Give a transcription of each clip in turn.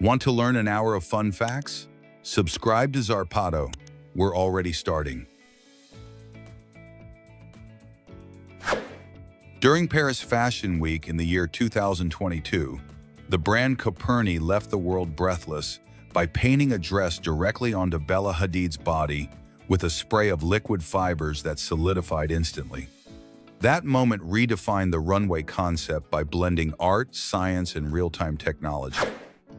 Want to learn an hour of fun facts? Subscribe to Zarpado. We're already starting. During Paris Fashion Week in the year 2022, the brand Coperni left the world breathless by painting a dress directly onto Bella Hadid's body with a spray of liquid fibers that solidified instantly. That moment redefined the runway concept by blending art, science, and real-time technology.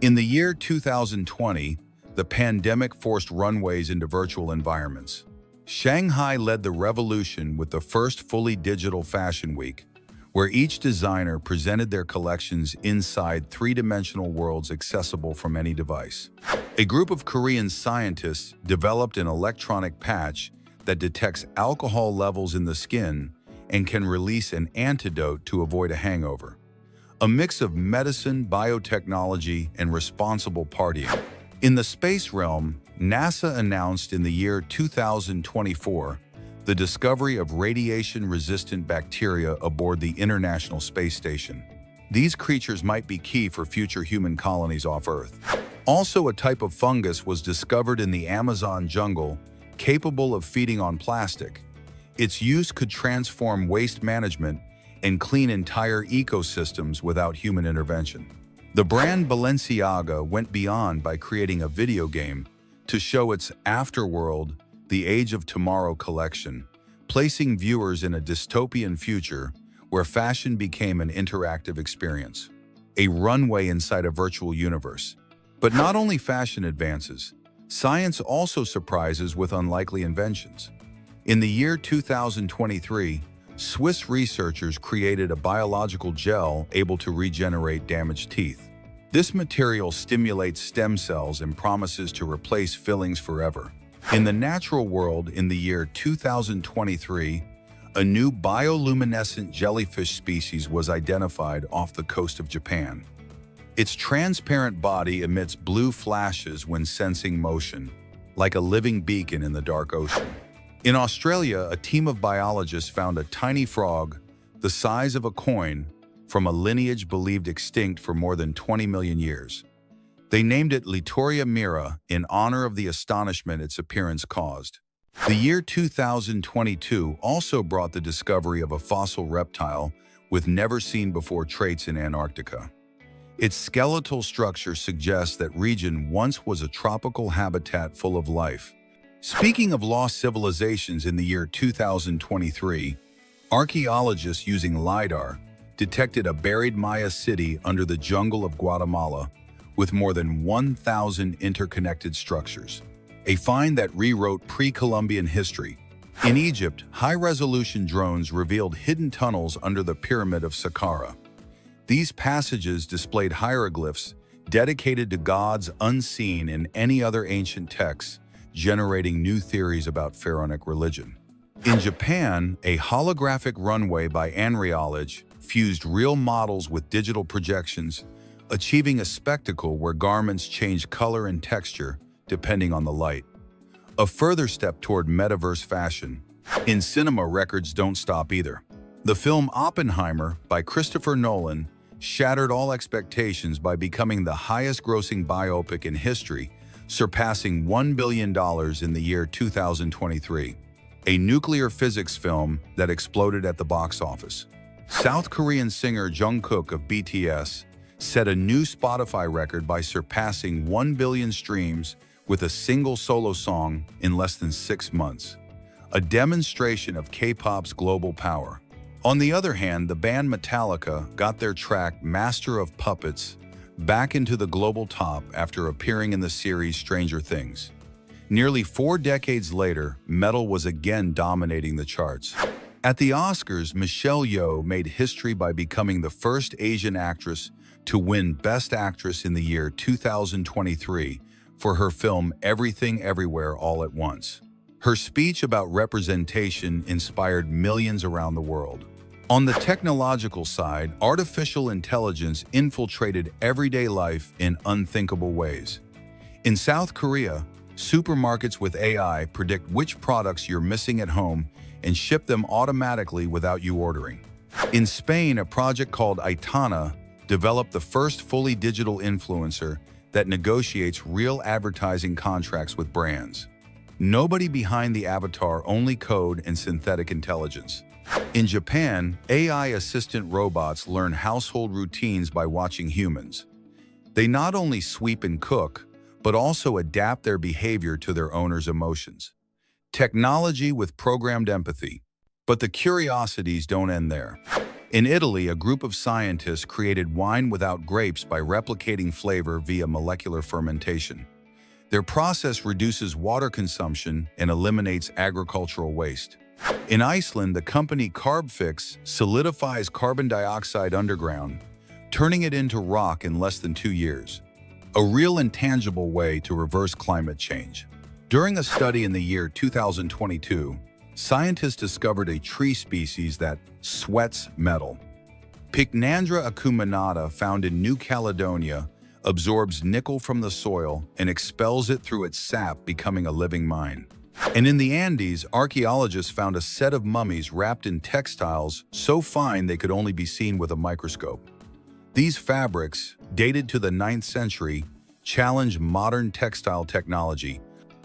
In the year 2020, the pandemic forced runways into virtual environments. Shanghai led the revolution with the first fully digital fashion week, where each designer presented their collections inside three-dimensional worlds accessible from any device. A group of Korean scientists developed an electronic patch that detects alcohol levels in the skin and can release an antidote to avoid a hangover. A mix of medicine, biotechnology, and responsible partying. In the space realm, NASA announced in the year 2024 the discovery of radiation-resistant bacteria aboard the International Space Station. These creatures might be key for future human colonies off Earth. Also, a type of fungus was discovered in the Amazon jungle capable of feeding on plastic. Its use could transform waste management and clean entire ecosystems without human intervention. The brand Balenciaga went beyond by creating a video game to show its Afterworld, the Age of Tomorrow collection, placing viewers in a dystopian future where fashion became an interactive experience, a runway inside a virtual universe. But not only fashion advances, science also surprises with unlikely inventions. In the year 2023, Swiss researchers created a biological gel able to regenerate damaged teeth. This material stimulates stem cells and promises to replace fillings forever. In the natural world, in the year 2023, a new bioluminescent jellyfish species was identified off the coast of Japan. Its transparent body emits blue flashes when sensing motion, like a living beacon in the dark ocean. In Australia, a team of biologists found a tiny frog, the size of a coin, from a lineage believed extinct for more than 20 million years. They named it Litoria mira in honor of the astonishment its appearance caused. The year 2022 also brought the discovery of a fossil reptile with never-seen-before traits in Antarctica. Its skeletal structure suggests that region once was a tropical habitat full of life. Speaking of lost civilizations, in the year 2023, archaeologists using LiDAR detected a buried Maya city under the jungle of Guatemala with more than 1,000 interconnected structures, a find that rewrote pre-Columbian history. In Egypt, high-resolution drones revealed hidden tunnels under the Pyramid of Saqqara. These passages displayed hieroglyphs dedicated to gods unseen in any other ancient texts, generating new theories about pharaonic religion. In Japan, a holographic runway by Anriolage fused real models with digital projections, achieving a spectacle where garments change color and texture depending on the light. A further step toward metaverse fashion. In cinema, records don't stop either. The film Oppenheimer by Christopher Nolan shattered all expectations by becoming the highest-grossing biopic in history, surpassing $1 billion in the year 2023, a nuclear physics film that exploded at the box office. South Korean singer Jungkook of BTS set a new Spotify record by surpassing 1 billion streams with a single solo song in less than 6 months, a demonstration of K-pop's global power. On the other hand, the band Metallica got their track Master of Puppets back into the global top after appearing in the series Stranger Things. Nearly 4 decades later, metal was again dominating the charts. At the Oscars, Michelle Yeoh made history by becoming the first Asian actress to win Best Actress in the year 2023 for her film Everything Everywhere All at Once. Her speech about representation inspired millions around the world. On the technological side, artificial intelligence infiltrated everyday life in unthinkable ways. In South Korea, supermarkets with AI predict which products you're missing at home and ship them automatically without you ordering. In Spain, a project called Aitana developed the first fully digital influencer that negotiates real advertising contracts with brands. Nobody behind the avatar, only code and synthetic intelligence. In Japan, AI assistant robots learn household routines by watching humans. They not only sweep and cook, but also adapt their behavior to their owner's emotions. Technology with programmed empathy. But the curiosities don't end there. In Italy, a group of scientists created wine without grapes by replicating flavor via molecular fermentation. Their process reduces water consumption and eliminates agricultural waste. In Iceland, the company Carbfix solidifies carbon dioxide underground, turning it into rock in less than 2 years. A real and tangible way to reverse climate change. During a study in the year 2022, scientists discovered a tree species that sweats metal. Pycnandra acuminata, found in New Caledonia, absorbs nickel from the soil and expels it through its sap, becoming a living mine. And in the Andes, archaeologists found a set of mummies wrapped in textiles so fine they could only be seen with a microscope. These fabrics, dated to the 9th century, challenge modern textile technology.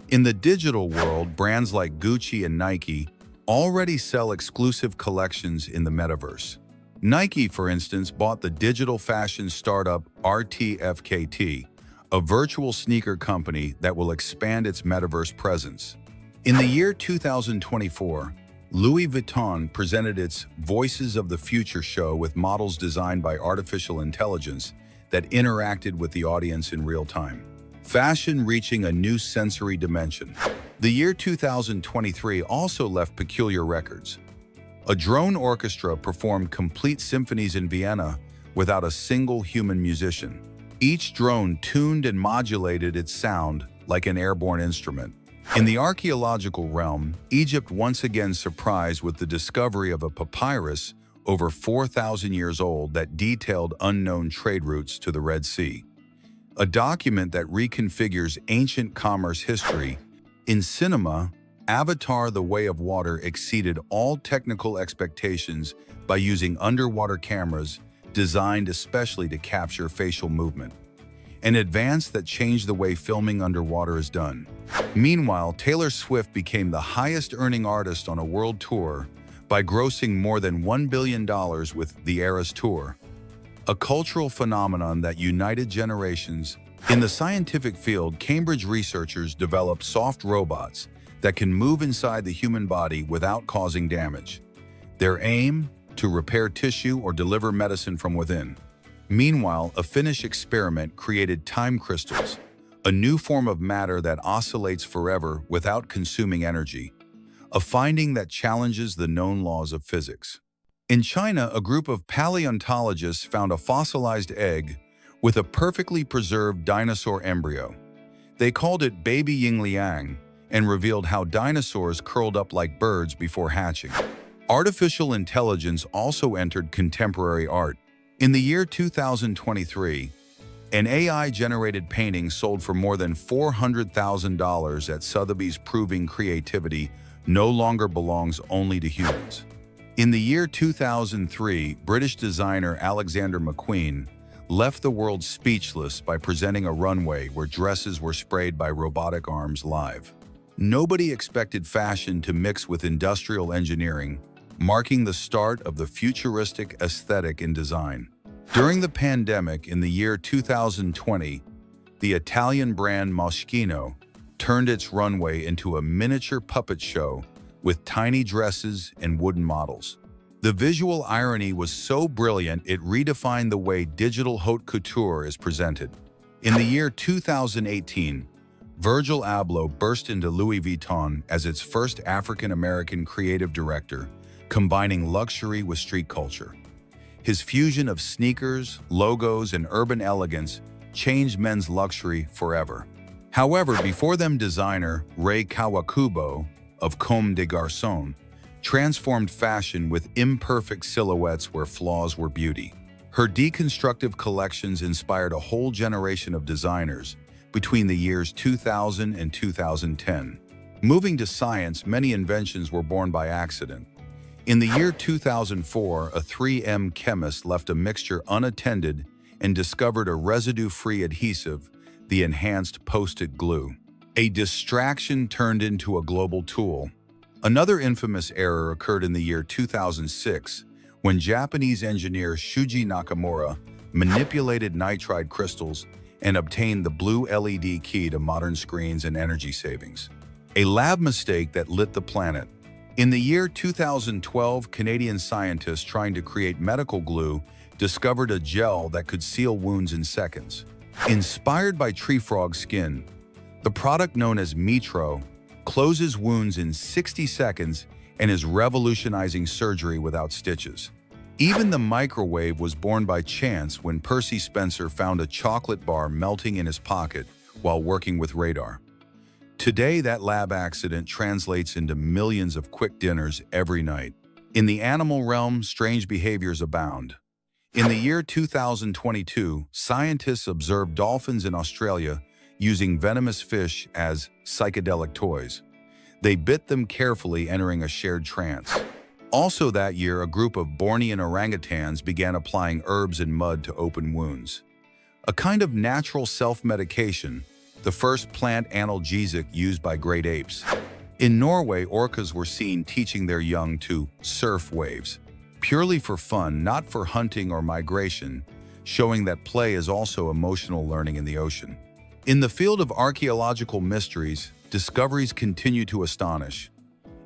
In the digital world, brands like Gucci and Nike already sell exclusive collections in the metaverse. Nike, for instance, bought the digital fashion startup RTFKT, a virtual sneaker company that will expand its metaverse presence. In the year 2024, Louis Vuitton presented its Voices of the Future show with models designed by artificial intelligence that interacted with the audience in real time. Fashion reaching a new sensory dimension. The year 2023 also left peculiar records. A drone orchestra performed complete symphonies in Vienna without a single human musician. Each drone tuned and modulated its sound like an airborne instrument. In the archaeological realm, Egypt once again surprised with the discovery of a papyrus over 4,000 years old that detailed unknown trade routes to the Red Sea. A document that reconfigures ancient commerce history. In cinema, Avatar: The Way of Water exceeded all technical expectations by using underwater cameras designed especially to capture facial movement, an advance that changed the way filming underwater is done. Meanwhile, Taylor Swift became the highest-earning artist on a world tour by grossing more than $1 billion with the Eras Tour, a cultural phenomenon that united generations. In the scientific field, Cambridge researchers developed soft robots that can move inside the human body without causing damage. Their aim? To repair tissue or deliver medicine from within. Meanwhile, a Finnish experiment created time crystals, a new form of matter that oscillates forever without consuming energy, a finding that challenges the known laws of physics. In China, a group of paleontologists found a fossilized egg with a perfectly preserved dinosaur embryo. They called it Baby Yingliang and revealed how dinosaurs curled up like birds before hatching. Artificial intelligence also entered contemporary art. In the year 2023, an AI-generated painting sold for more than $400,000 at Sotheby's, proving creativity no longer belongs only to humans. In the year 2003, British designer Alexander McQueen left the world speechless by presenting a runway where dresses were sprayed by robotic arms live. Nobody expected fashion to mix with industrial engineering, marking the start of the futuristic aesthetic in design. During the pandemic in the year 2020, the Italian brand Moschino turned its runway into a miniature puppet show with tiny dresses and wooden models. The visual irony was so brilliant it redefined the way digital haute couture is presented. In the year 2018, Virgil Abloh burst into Louis Vuitton as its first African-American creative director, combining luxury with street culture. His fusion of sneakers, logos, and urban elegance changed men's luxury forever. However, before them, designer Rei Kawakubo of Comme des Garçons transformed fashion with imperfect silhouettes where flaws were beauty. Her deconstructive collections inspired a whole generation of designers between the years 2000 and 2010. Moving to science, many inventions were born by accident. In the year 2004, a 3M chemist left a mixture unattended and discovered a residue-free adhesive the enhanced post-it glue. A distraction turned into a global tool. Another infamous error occurred in the year 2006 when Japanese engineer Shuji Nakamura manipulated nitride crystals and obtained the blue LED key to modern screens and energy savings. A lab mistake that lit the planet. In the year 2012, Canadian scientists trying to create medical glue discovered a gel that could seal wounds in seconds. Inspired by tree frog skin, the product known as Metro closes wounds in 60 seconds and is revolutionizing surgery without stitches. Even the microwave was born by chance when Percy Spencer found a chocolate bar melting in his pocket while working with radar. Today, that lab accident translates into millions of quick dinners every night. In the animal realm, strange behaviors abound. In the year 2022, scientists observed dolphins in Australia using venomous fish as psychedelic toys. They bit them carefully, entering a shared trance. Also that year, a group of Bornean orangutans began applying herbs and mud to open wounds. A kind of natural self-medication, the first plant analgesic used by great apes. In Norway, orcas were seen teaching their young to surf waves, purely for fun, not for hunting or migration, showing that play is also emotional learning in the ocean. In the field of archaeological mysteries, discoveries continue to astonish.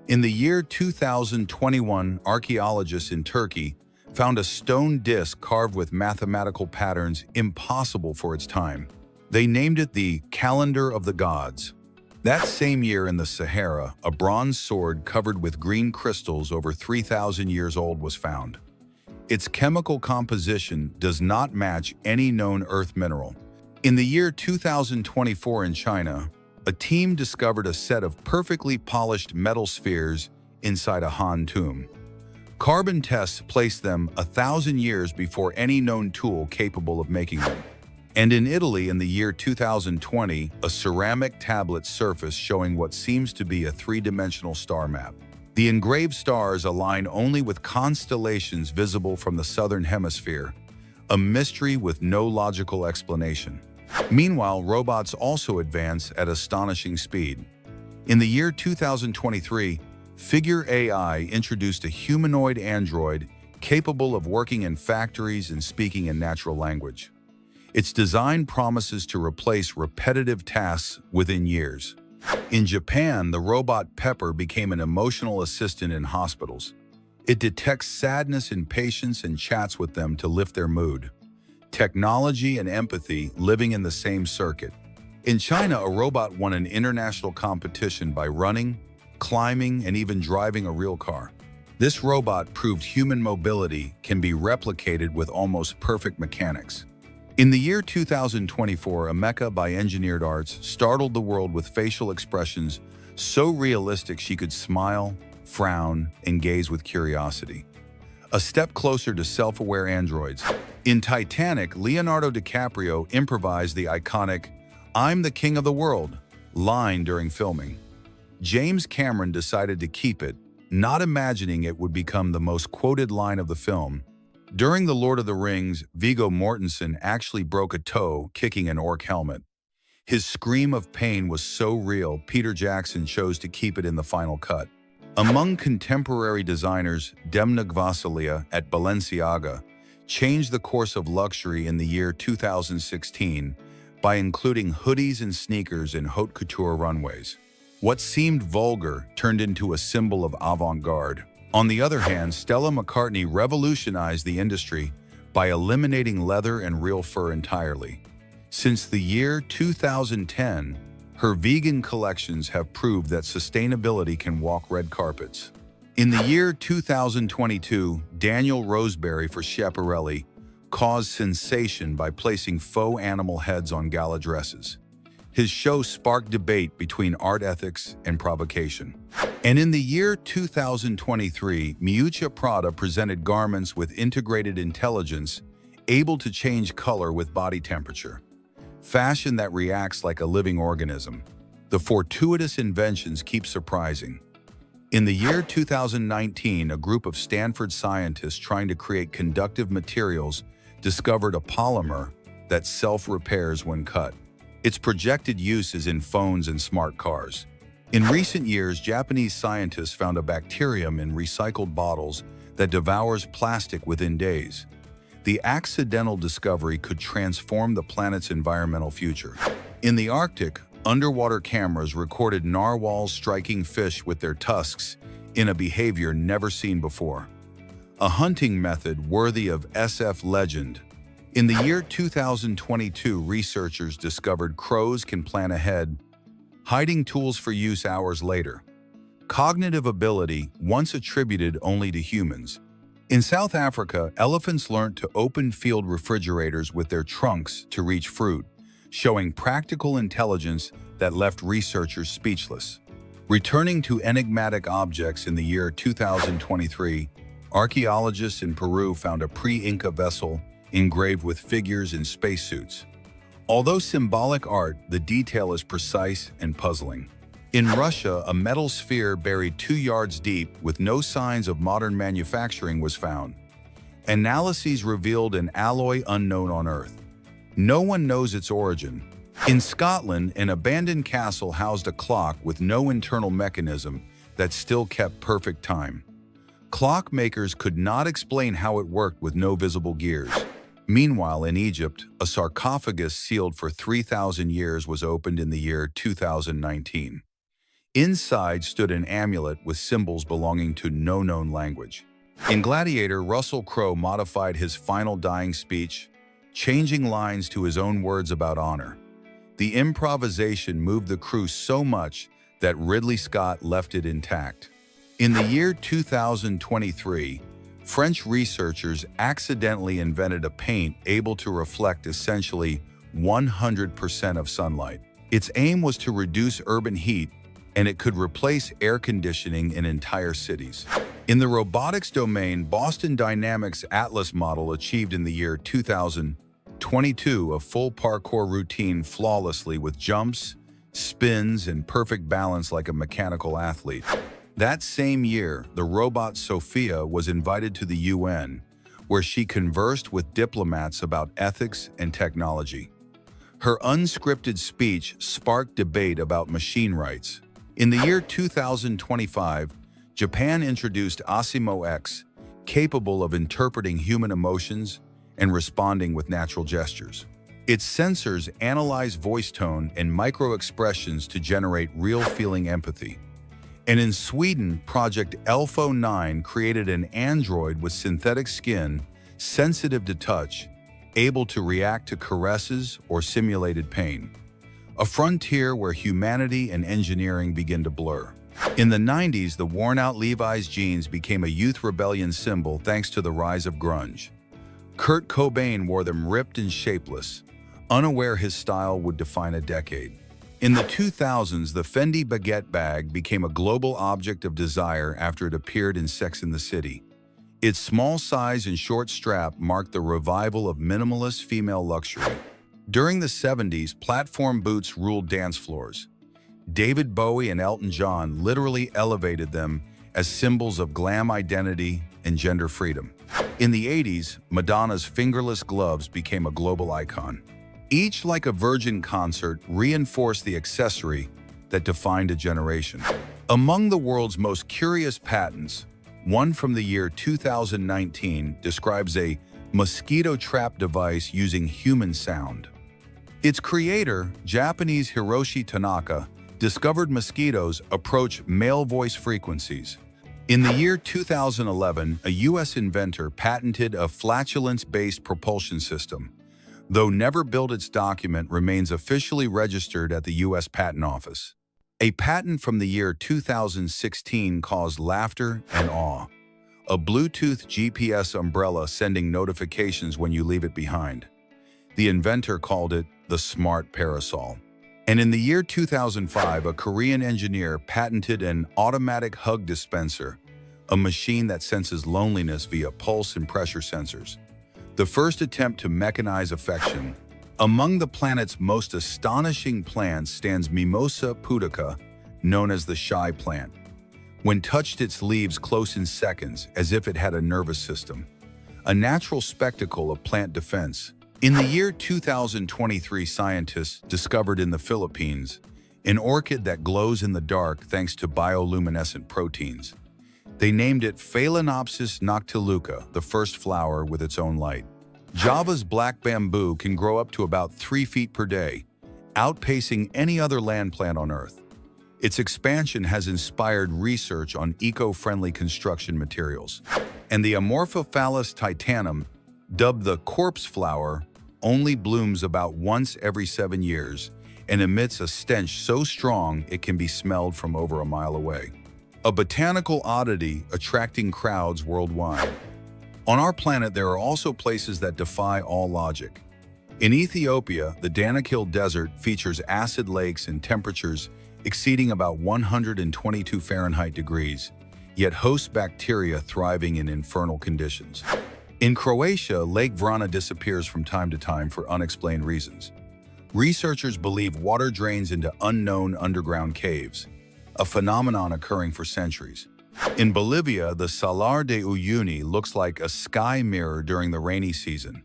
In the year 2021, archaeologists in Turkey found a stone disc carved with mathematical patterns impossible for its time. They named it the Calendar of the Gods. That same year in the Sahara, a bronze sword covered with green crystals over 3,000 years old was found. Its chemical composition does not match any known earth mineral. In the year 2024 in China, a team discovered a set of perfectly polished metal spheres inside a Han tomb. Carbon tests placed them 1,000 years before any known tool capable of making them. And in Italy in the year 2020, a ceramic tablet surfaced showing what seems to be a three-dimensional star map. The engraved stars align only with constellations visible from the southern hemisphere, a mystery with no logical explanation. Meanwhile, robots also advance at astonishing speed. In the year 2023, Figure AI introduced a humanoid android capable of working in factories and speaking in natural language. Its design promises to replace repetitive tasks within years. In Japan, the robot Pepper became an emotional assistant in hospitals. It detects sadness in patients and chats with them to lift their mood. Technology and empathy living in the same circuit. In China, a robot won an international competition by running, climbing, and even driving a real car. This robot proved human mobility can be replicated with almost perfect mechanics. In the year 2024, a mecha by Engineered Arts startled the world with facial expressions so realistic she could smile, frown, and gaze with curiosity. A step closer to self-aware androids. In Titanic, Leonardo DiCaprio improvised the iconic "I'm the king of the world" line during filming. James Cameron decided to keep it, not imagining it would become the most quoted line of the film. During The Lord of the Rings, Viggo Mortensen actually broke a toe kicking an orc helmet. His scream of pain was so real, Peter Jackson chose to keep it in the final cut. Among contemporary designers, Demna Gvasalia at Balenciaga changed the course of luxury in the year 2016 by including hoodies and sneakers in haute couture runways. What seemed vulgar turned into a symbol of avant-garde. On the other hand, Stella McCartney revolutionized the industry by eliminating leather and real fur entirely. Since the year 2010, her vegan collections have proved that sustainability can walk red carpets. In the year 2022, Daniel Roseberry for Schiaparelli caused sensation by placing faux animal heads on gala dresses. His show sparked debate between art ethics and provocation. And in the year 2023, Miuccia Prada presented garments with integrated intelligence, able to change color with body temperature. Fashion that reacts like a living organism. The fortuitous inventions keep surprising. In the year 2019, a group of Stanford scientists trying to create conductive materials discovered a polymer that self-repairs when cut. Its projected use is in phones and smart cars. In recent years, Japanese scientists found a bacterium in recycled bottles that devours plastic within days. The accidental discovery could transform the planet's environmental future. In the Arctic, underwater cameras recorded narwhals striking fish with their tusks in a behavior never seen before. A hunting method worthy of SF legend. In the year 2022, researchers discovered crows can plan ahead, hiding tools for use hours later. Cognitive ability once attributed only to humans. In South Africa, elephants learned to open field refrigerators with their trunks to reach fruit, showing practical intelligence that left researchers speechless. Returning to enigmatic objects in the year 2023, archaeologists in Peru found a pre-Inca vessel engraved with figures in spacesuits. Although symbolic art, the detail is precise and puzzling. In Russia, a metal sphere buried 2 yards deep with no signs of modern manufacturing was found. Analyses revealed an alloy unknown on Earth. No one knows its origin. In Scotland, an abandoned castle housed a clock with no internal mechanism that still kept perfect time. Clockmakers could not explain how it worked with no visible gears. Meanwhile, in Egypt, a sarcophagus sealed for 3,000 years was opened in the year 2019. Inside stood an amulet with symbols belonging to no known language. In Gladiator, Russell Crowe modified his final dying speech, changing lines to his own words about honor. The improvisation moved the crew so much that Ridley Scott left it intact. In the year 2023, French researchers accidentally invented a paint able to reflect essentially 100% of sunlight. Its aim was to reduce urban heat, and it could replace air conditioning in entire cities. In the robotics domain, Boston Dynamics Atlas model achieved in the year 2022 a full parkour routine flawlessly with jumps, spins, and perfect balance like a mechanical athlete. That same year, the robot Sophia was invited to the UN, where she conversed with diplomats about ethics and technology. Her unscripted speech sparked debate about machine rights. In the year 2025, Japan introduced Asimo X, capable of interpreting human emotions and responding with natural gestures. Its sensors analyze voice tone and micro-expressions to generate real-feeling empathy. And in Sweden, Project Elfo 9 created an android with synthetic skin, sensitive to touch, able to react to caresses or simulated pain. A frontier where humanity and engineering begin to blur. In the 90s, the worn-out Levi's jeans became a youth rebellion symbol thanks to the rise of grunge. Kurt Cobain wore them ripped and shapeless, unaware his style would define a decade. In the 2000s, the Fendi baguette bag became a global object of desire after it appeared in Sex and the City. Its small size and short strap marked the revival of minimalist female luxury. During the 70s, platform boots ruled dance floors. David Bowie and Elton John literally elevated them as symbols of glam identity and gender freedom. In the 80s, Madonna's fingerless gloves became a global icon. Each, like a Virgin concert, reinforced the accessory that defined a generation. Among the world's most curious patents, one from the year 2019 describes a mosquito trap device using human sound. Its creator, Japanese Hiroshi Tanaka, discovered mosquitoes approach male voice frequencies. In the year 2011, a U.S. inventor patented a flatulence-based propulsion system. Though never built, its document remains officially registered at the U.S. Patent Office. A patent from the year 2016 caused laughter and awe. A Bluetooth GPS umbrella sending notifications when you leave it behind. The inventor called it the smart parasol. And in the year 2005, a Korean engineer patented an automatic hug dispenser, a machine that senses loneliness via pulse and pressure sensors. The first attempt to mechanize affection. Among the planet's most astonishing plants stands Mimosa pudica, known as the shy plant. When touched, its leaves close in seconds, as if it had a nervous system. A natural spectacle of plant defense, In the year 2023, scientists discovered in the Philippines an orchid that glows in the dark thanks to bioluminescent proteins. They named it Phalaenopsis noctiluca, the first flower with its own light. Java's black bamboo can grow up to about 3 feet per day, outpacing any other land plant on Earth. Its expansion has inspired research on eco-friendly construction materials. And the Amorphophallus titanum, dubbed the corpse flower, only blooms about once every 7 years and emits a stench so strong it can be smelled from over a mile away. A botanical oddity attracting crowds worldwide. On our planet, there are also places that defy all logic. In Ethiopia, the Danakil Desert features acid lakes and temperatures exceeding about 122 Fahrenheit degrees, yet hosts bacteria thriving in infernal conditions. In Croatia, Lake Vrana disappears from time to time for unexplained reasons. Researchers believe water drains into unknown underground caves, a phenomenon occurring for centuries. In Bolivia, the Salar de Uyuni looks like a sky mirror during the rainy season.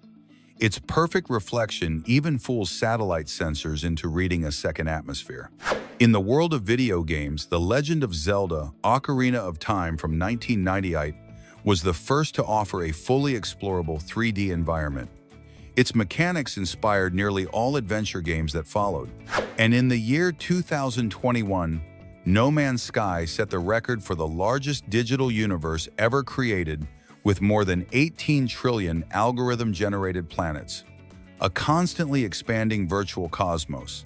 Its perfect reflection even fools satellite sensors into reading a second atmosphere. In the world of video games, The Legend of Zelda: Ocarina of Time from 1998 was the first to offer a fully explorable 3D environment. Its mechanics inspired nearly all adventure games that followed. And in the year 2021, No Man's Sky set the record for the largest digital universe ever created, with more than 18 trillion algorithm-generated planets, a constantly expanding virtual cosmos.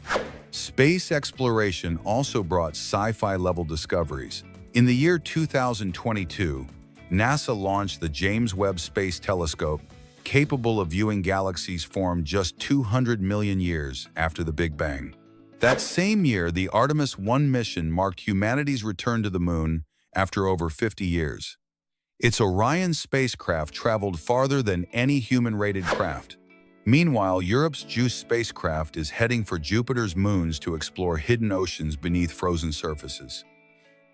Space exploration also brought sci-fi-level discoveries. In the year 2022, NASA launched the James Webb Space Telescope, capable of viewing galaxies formed just 200 million years after the Big Bang. That same year, the Artemis 1 mission marked humanity's return to the moon after over 50 years. Its Orion spacecraft traveled farther than any human-rated craft. Meanwhile, Europe's JUICE spacecraft is heading for Jupiter's moons to explore hidden oceans beneath frozen surfaces.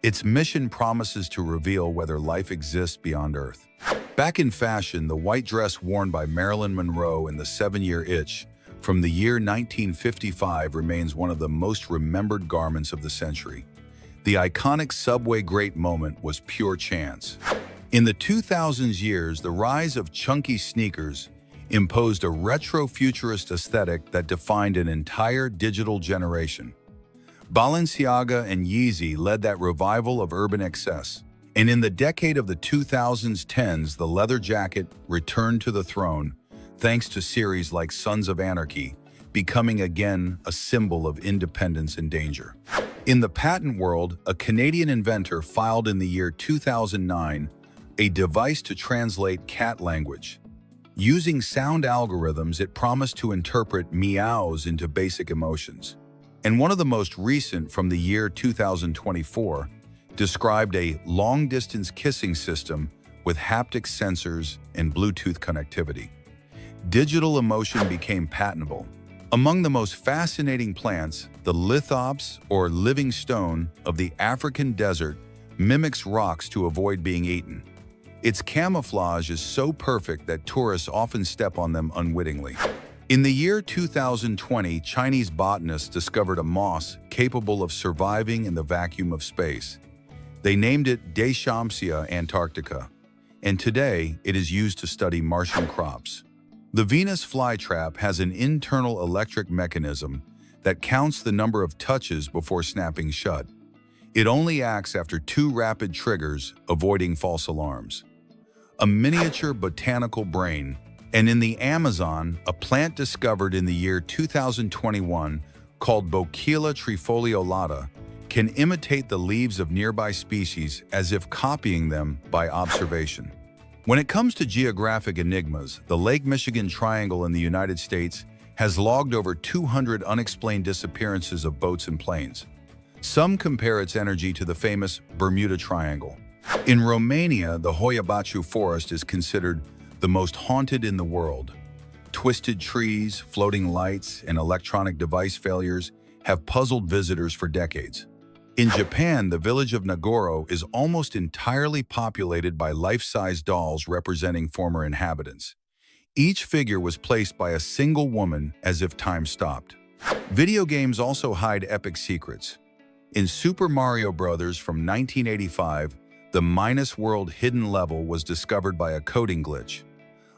Its mission promises to reveal whether life exists beyond Earth. Back in fashion, the white dress worn by Marilyn Monroe in The 7-Year Itch from the year 1955 remains one of the most remembered garments of the century. The iconic subway great moment was pure chance. In the 2000s years, the rise of chunky sneakers imposed a retro-futurist aesthetic that defined an entire digital generation. Balenciaga and Yeezy led that revival of urban excess. And in the decade of the 2010s, the leather jacket returned to the throne, thanks to series like Sons of Anarchy, becoming again a symbol of independence and danger. In the patent world, a Canadian inventor filed in the year 2009 a device to translate cat language. Using sound algorithms, it promised to interpret meows into basic emotions. And one of the most recent, from the year 2024, described a long-distance kissing system with haptic sensors and Bluetooth connectivity. Digital emotion became patentable. Among the most fascinating plants, the lithops, or living stone, of the African desert mimics rocks to avoid being eaten. Its camouflage is so perfect that tourists often step on them unwittingly. In the year 2020, Chinese botanists discovered a moss capable of surviving in the vacuum of space. They named it Deschamps antarctica, and today it is used to study Martian crops. The Venus flytrap has an internal electric mechanism that counts the number of touches before snapping shut. It only acts after 2 rapid triggers, avoiding false alarms. A miniature botanical brain. And in the Amazon, a plant discovered in the year 2021 called Bocchilla trifoliolata can imitate the leaves of nearby species as if copying them by observation. When it comes to geographic enigmas, the Lake Michigan Triangle in the United States has logged over 200 unexplained disappearances of boats and planes. Some compare its energy to the famous Bermuda Triangle. In Romania, the Hoia-Baciu forest is considered the most haunted in the world. Twisted trees, floating lights, and electronic device failures have puzzled visitors for decades. In Japan, the village of Nagoro is almost entirely populated by life-size dolls representing former inhabitants. Each figure was placed by a single woman as if time stopped. Video games also hide epic secrets. In Super Mario Bros. From 1985, the Minus World hidden level was discovered by a coding glitch,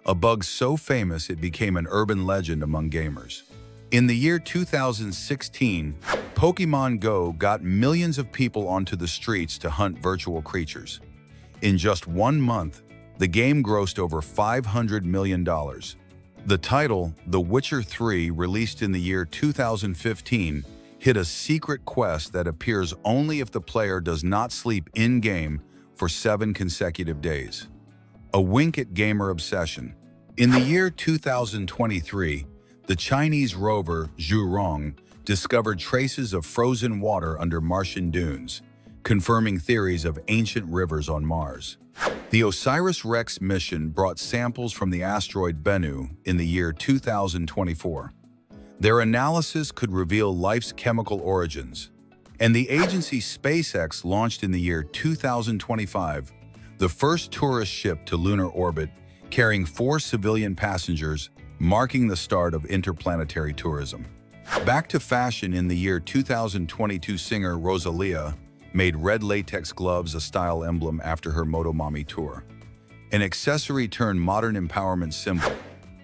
a bug so famous it became an urban legend among gamers. In the year 2016, Pokémon Go got millions of people onto the streets to hunt virtual creatures. In just 1 month, the game grossed over $500 million. The title, The Witcher 3, released in the year 2015, hid a secret quest that appears only if the player does not sleep in-game for 7 consecutive days. A wink at gamer obsession. In the year 2023, the Chinese rover Zhurong discovered traces of frozen water under Martian dunes, confirming theories of ancient rivers on Mars. The OSIRIS-REx mission brought samples from the asteroid Bennu in the year 2024. Their analysis could reveal life's chemical origins. And the agency SpaceX launched in the year 2025, the first tourist ship to lunar orbit, carrying 4 civilian passengers, marking the start of interplanetary tourism. Back to fashion. In the year 2022, singer Rosalia made red latex gloves a style emblem after her Motomami tour. An accessory turned modern empowerment symbol.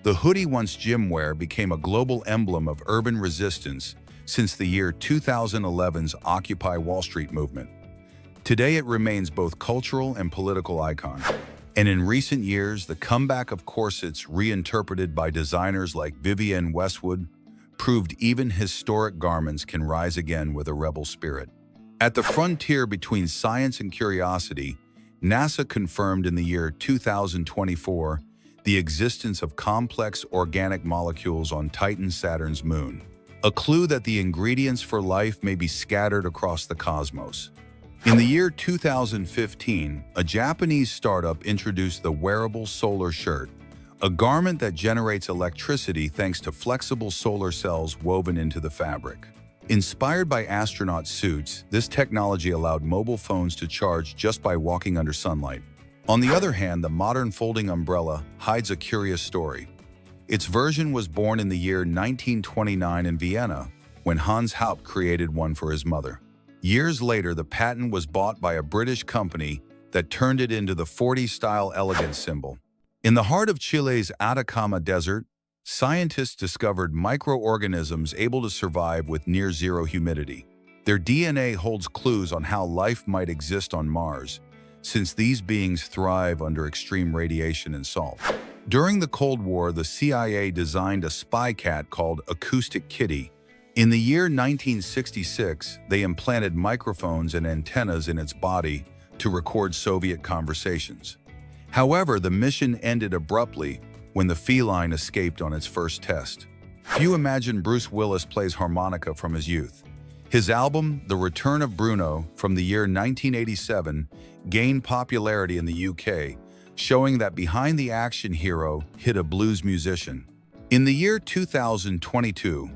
The hoodie, once gym wear, became a global emblem of urban resistance since the year 2011's Occupy Wall Street movement. Today it remains both cultural and political icon. And in recent years, the comeback of corsets, reinterpreted by designers like Vivienne Westwood, proved even historic garments can rise again with a rebel spirit. At the frontier between science and curiosity, NASA confirmed in the year 2024 the existence of complex organic molecules on Titan, Saturn's moon, a clue that the ingredients for life may be scattered across the cosmos. In the year 2015, a Japanese startup introduced the wearable solar shirt, a garment that generates electricity thanks to flexible solar cells woven into the fabric. Inspired by astronaut suits, this technology allowed mobile phones to charge just by walking under sunlight. On the other hand, the modern folding umbrella hides a curious story. Its version was born in the year 1929 in Vienna, when Hans Haupt created one for his mother. Years later, the patent was bought by a British company that turned it into the 40s-style elegance symbol. In the heart of Chile's Atacama Desert, scientists discovered microorganisms able to survive with near-zero humidity. Their DNA holds clues on how life might exist on Mars, since these beings thrive under extreme radiation and salt. During the Cold War, the CIA designed a spy cat called Acoustic Kitty. In the year 1966, they implanted microphones and antennas in its body to record Soviet conversations. However, the mission ended abruptly when the feline escaped on its first test. Few imagine Bruce Willis plays harmonica from his youth. His album, The Return of Bruno, from the year 1987, gained popularity in the UK, showing that behind the action hero hid a blues musician. In the year 2022,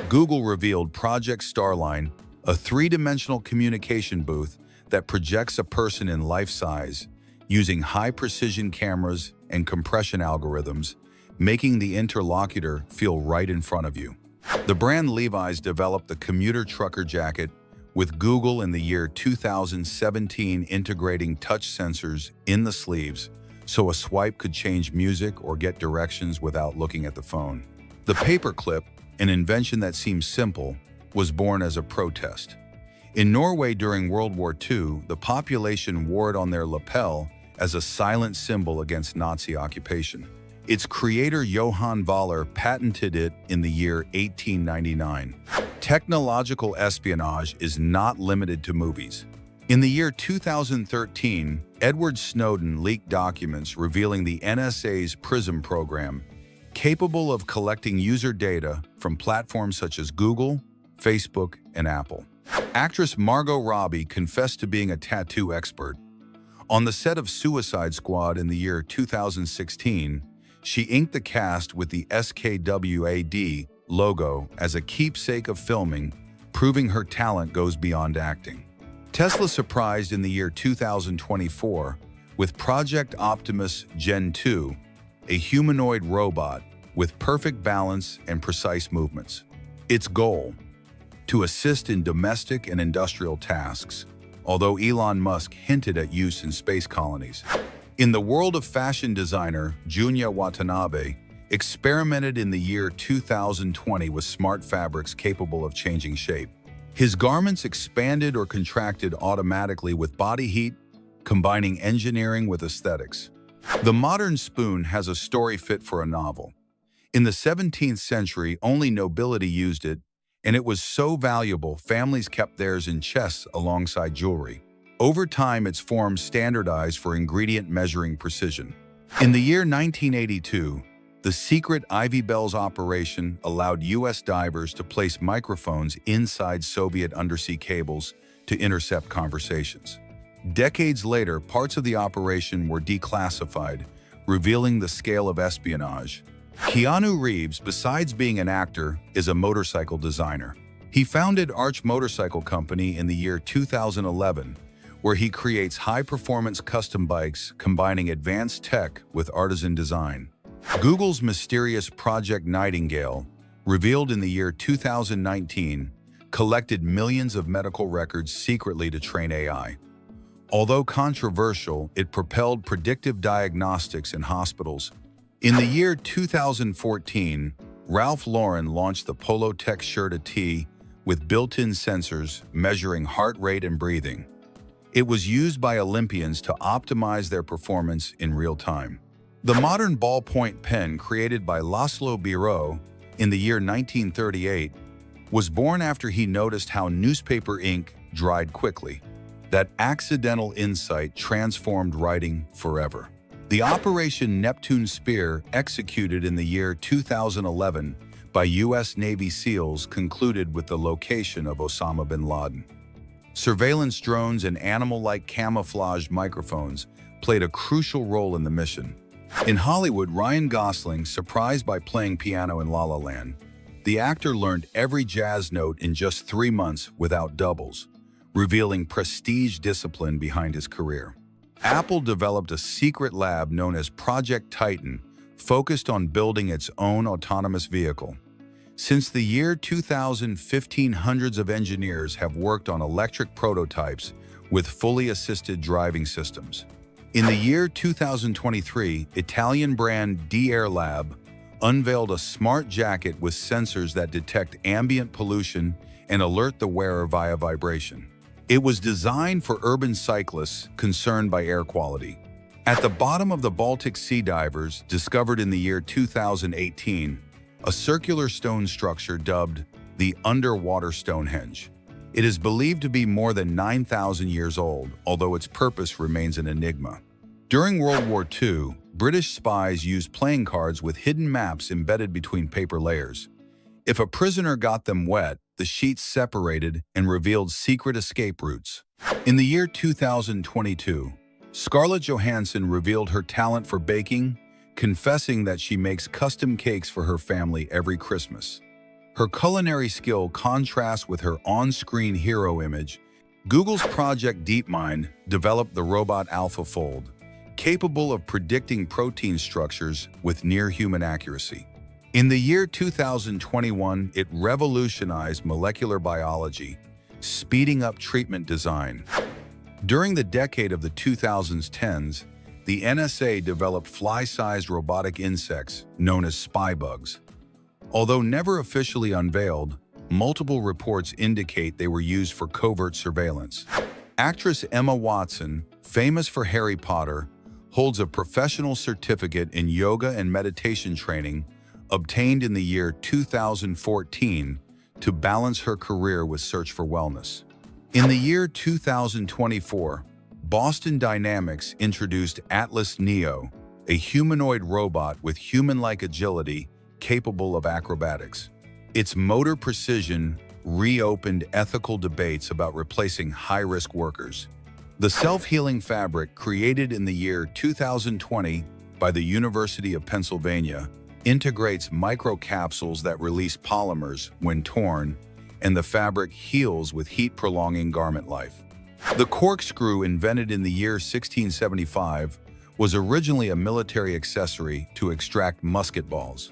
Google revealed Project Starline, a 3-dimensional communication booth that projects a person in life size, using high-precision cameras and compression algorithms, making the interlocutor feel right in front of you. The brand Levi's developed the commuter trucker jacket, with Google in the year 2017 integrating touch sensors in the sleeves so a swipe could change music or get directions without looking at the phone. The paperclip, an invention that seems simple, was born as a protest. In Norway during World War II, the population wore it on their lapel as a silent symbol against Nazi occupation. Its creator Johann Vahler patented it in the year 1899. Technological espionage is not limited to movies. In the year 2013, Edward Snowden leaked documents revealing the NSA's PRISM program, capable of collecting user data from platforms such as Google, Facebook, and Apple. Actress Margot Robbie confessed to being a tattoo expert. On the set of Suicide Squad in the year 2016, she inked the cast with the SKWAD logo as a keepsake of filming, proving her talent goes beyond acting. Tesla surprised in the year 2024 with Project Optimus Gen 2, a humanoid robot with perfect balance and precise movements. Its goal: to assist in domestic and industrial tasks, although Elon Musk hinted at use in space colonies. In the world of fashion, designer Junya Watanabe experimented in the year 2020 with smart fabrics capable of changing shape. His garments expanded or contracted automatically with body heat, combining engineering with aesthetics. The modern spoon has a story fit for a novel. In the 17th century, only nobility used it, and it was so valuable families kept theirs in chests alongside jewelry. Over time, its form standardized for ingredient measuring precision. In the year 1982, the secret Ivy Bells operation allowed U.S. divers to place microphones inside Soviet undersea cables to intercept conversations. Decades later, parts of the operation were declassified, revealing the scale of espionage. Keanu Reeves, besides being an actor, is a motorcycle designer. He founded Arch Motorcycle Company in the year 2011, where he creates high-performance custom bikes combining advanced tech with artisan design. Google's mysterious Project Nightingale, revealed in the year 2019, collected millions of medical records secretly to train AI. Although controversial, it propelled predictive diagnostics in hospitals. In the year 2014, Ralph Lauren launched the Polo Tech Shirt Tee with built-in sensors measuring heart rate and breathing. It was used by Olympians to optimize their performance in real time. The modern ballpoint pen, created by Laszlo Biro in the year 1938, was born after he noticed how newspaper ink dried quickly. That accidental insight transformed writing forever. The Operation Neptune Spear, executed in the year 2011 by U.S. Navy SEALs, concluded with the location of Osama bin Laden. Surveillance drones and animal-like camouflaged microphones played a crucial role in the mission. In Hollywood, Ryan Gosling, surprised by playing piano in La La Land, the actor learned every jazz note in just 3 months without doubles, revealing prestige discipline behind his career. Apple developed a secret lab known as Project Titan, focused on building its own autonomous vehicle. Since the year 2015, hundreds of engineers have worked on electric prototypes with fully assisted driving systems. In the year 2023, Italian brand D-Air Lab unveiled a smart jacket with sensors that detect ambient pollution and alert the wearer via vibration. It was designed for urban cyclists concerned by air quality. At the bottom of the Baltic Sea, divers discovered in the year 2018 a circular stone structure dubbed the underwater Stonehenge. It is believed to be more than 9,000 years old, although its purpose remains an enigma. During World War II, British spies used playing cards with hidden maps embedded between paper layers. If a prisoner got them wet, the sheets separated and revealed secret escape routes. In the year 2022, Scarlett Johansson revealed her talent for baking, confessing that she makes custom cakes for her family every Christmas. Her culinary skill contrasts with her on-screen hero image. Google's Project DeepMind developed the robot AlphaFold, capable of predicting protein structures with near-human accuracy. In the year 2021, it revolutionized molecular biology, speeding up treatment design. During the decade of the 2010s, the NSA developed fly-sized robotic insects known as spy bugs. Although never officially unveiled, multiple reports indicate they were used for covert surveillance. Actress Emma Watson, famous for Harry Potter, holds a professional certificate in yoga and meditation training obtained in the year 2014 to balance her career with search for wellness. In the year 2024, Boston Dynamics introduced Atlas Neo, a humanoid robot with human-like agility capable of acrobatics. Its motor precision reopened ethical debates about replacing high-risk workers. The self-healing fabric, created in the year 2020 by the University of Pennsylvania, integrates microcapsules that release polymers when torn, and the fabric heals with heat-prolonging garment life. The corkscrew, invented in the year 1675, was originally a military accessory to extract musket balls.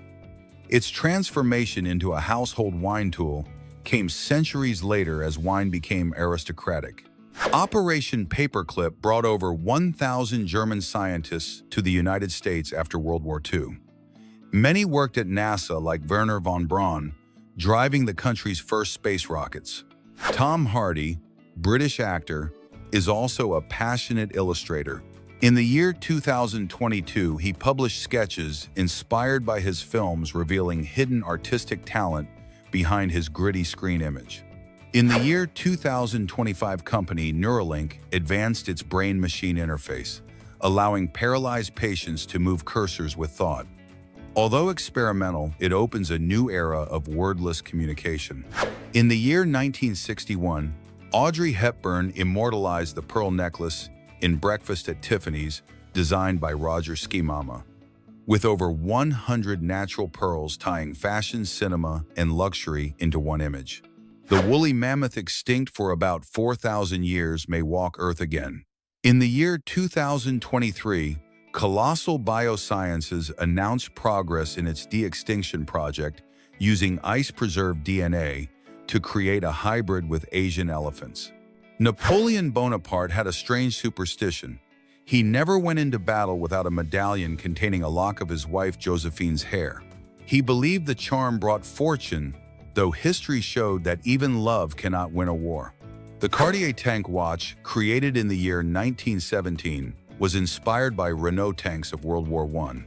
Its transformation into a household wine tool came centuries later as wine became aristocratic. Operation Paperclip brought over 1,000 German scientists to the United States after World War II. Many worked at NASA like Wernher von Braun, driving the country's first space rockets. Tom Hardy, British actor, is also a passionate illustrator. In the year 2022, he published sketches inspired by his films revealing hidden artistic talent behind his gritty screen image. In the year 2025, company Neuralink advanced its brain-machine interface, allowing paralyzed patients to move cursors with thought. Although experimental, it opens a new era of wordless communication. In the year 1961, Audrey Hepburn immortalized the pearl necklace in Breakfast at Tiffany's, designed by Roger Skimama. With over 100 natural pearls tying fashion, cinema, and luxury into one image. The woolly mammoth, extinct for about 4,000 years, may walk Earth again. In the year 2023, Colossal Biosciences announced progress in its de-extinction project using ice-preserved DNA to create a hybrid with Asian elephants. Napoleon Bonaparte had a strange superstition. He never went into battle without a medallion containing a lock of his wife Josephine's hair. He believed the charm brought fortune, though history showed that even love cannot win a war. The Cartier tank watch, created in the year 1917, was inspired by Renault tanks of World War I.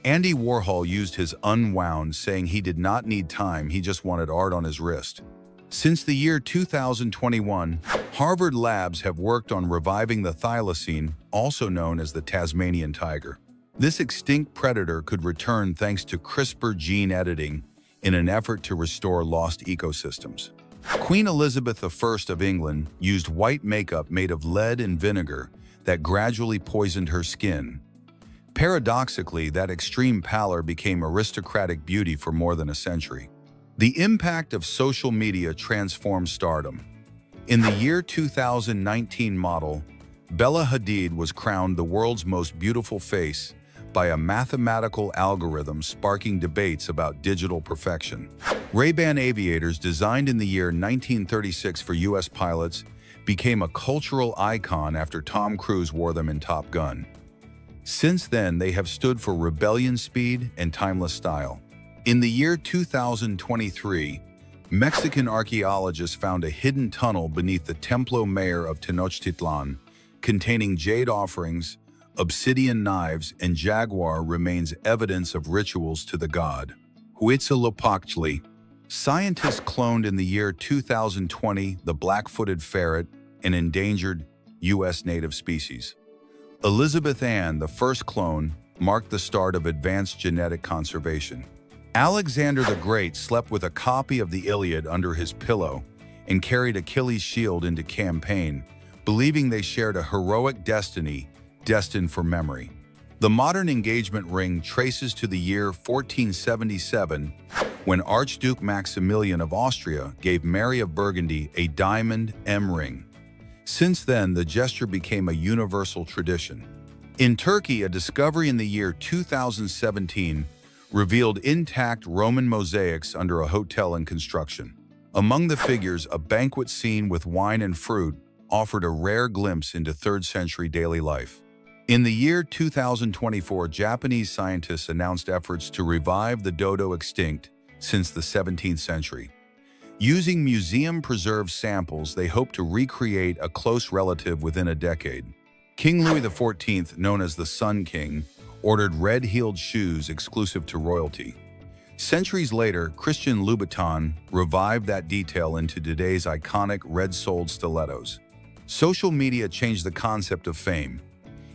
Andy Warhol used his unwound, saying he did not need time, he just wanted art on his wrist. Since the year 2021, Harvard labs have worked on reviving the thylacine, also known as the Tasmanian tiger. This extinct predator could return thanks to CRISPR gene editing in an effort to restore lost ecosystems. Queen Elizabeth I of England used white makeup made of lead and vinegar that gradually poisoned her skin. Paradoxically, that extreme pallor became aristocratic beauty for more than a century. The impact of social media transformed stardom. In the year 2019 model, Bella Hadid was crowned the world's most beautiful face by a mathematical algorithm sparking debates about digital perfection. Ray-Ban aviators, designed in the year 1936 for U.S. pilots, became a cultural icon after Tom Cruise wore them in Top Gun. Since then, they have stood for rebellion, speed, and timeless style. In the year 2023, Mexican archaeologists found a hidden tunnel beneath the Templo Mayor of Tenochtitlan, containing jade offerings, obsidian knives, and jaguar remains, evidence of rituals to the god Huitzilopochtli. Scientists cloned in the year 2020 the black-footed ferret, an endangered U.S. native species. Elizabeth Ann, the first clone, marked the start of advanced genetic conservation. Alexander the Great slept with a copy of the Iliad under his pillow and carried Achilles' shield into campaign, believing they shared a heroic destiny destined for memory. The modern engagement ring traces to the year 1477, when Archduke Maximilian of Austria gave Mary of Burgundy a diamond M ring. Since then, the gesture became a universal tradition. In Turkey, a discovery in the year 2017 revealed intact Roman mosaics under a hotel in construction. Among the figures, a banquet scene with wine and fruit offered a rare glimpse into 3rd century daily life. In the year 2024, Japanese scientists announced efforts to revive the dodo, extinct since the 17th century. Using museum-preserved samples, they hope to recreate a close relative within a decade. King Louis XIV, known as the Sun King, ordered red-heeled shoes exclusive to royalty. Centuries later, Christian Louboutin revived that detail into today's iconic red-soled stilettos. Social media changed the concept of fame.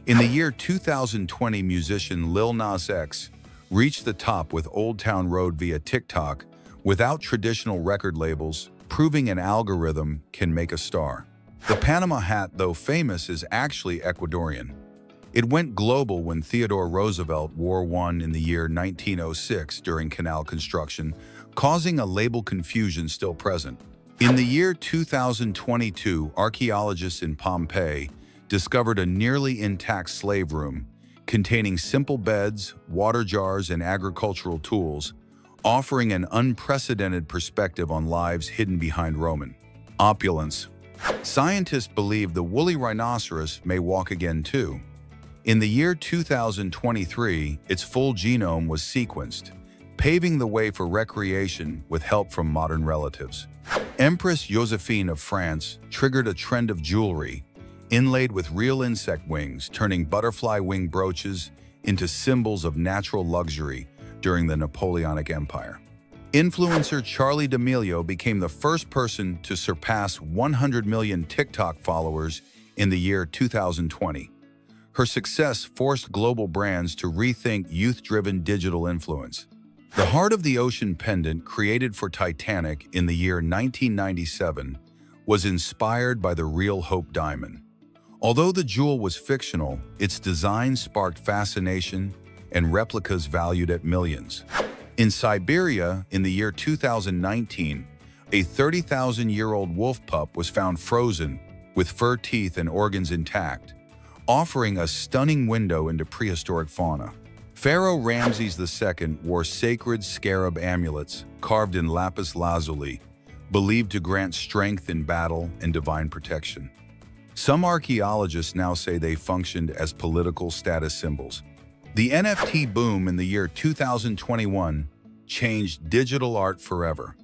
In the year 2020, musician Lil Nas X reached the top with Old Town Road via TikTok without traditional record labels, proving an algorithm can make a star. The Panama hat, though famous, is actually Ecuadorian. It went global when Theodore Roosevelt wore one in the year 1906 during canal construction, causing a label confusion still present. In the year 2022, archaeologists in Pompeii discovered a nearly intact slave room containing simple beds, water jars, and agricultural tools, offering an unprecedented perspective on lives hidden behind Roman opulence. Scientists believe the woolly rhinoceros may walk again too. In the year 2023, its full genome was sequenced, paving the way for recreation with help from modern relatives. Empress Josephine of France triggered a trend of jewelry inlaid with real insect wings, turning butterfly wing brooches into symbols of natural luxury during the Napoleonic Empire. Influencer Charli D'Amelio became the first person to surpass 100 million TikTok followers in the year 2020. Her success forced global brands to rethink youth-driven digital influence. The Heart of the Ocean pendant, created for Titanic in the year 1997, was inspired by the real Hope diamond. Although the jewel was fictional, its design sparked fascination and replicas valued at millions. In Siberia, in the year 2019, a 30,000-year-old wolf pup was found frozen with fur, teeth, and organs intact, offering a stunning window into prehistoric fauna. Pharaoh Ramses II wore sacred scarab amulets carved in lapis lazuli, believed to grant strength in battle and divine protection. Some archaeologists now say they functioned as political status symbols. The NFT boom in the year 2021 changed digital art forever.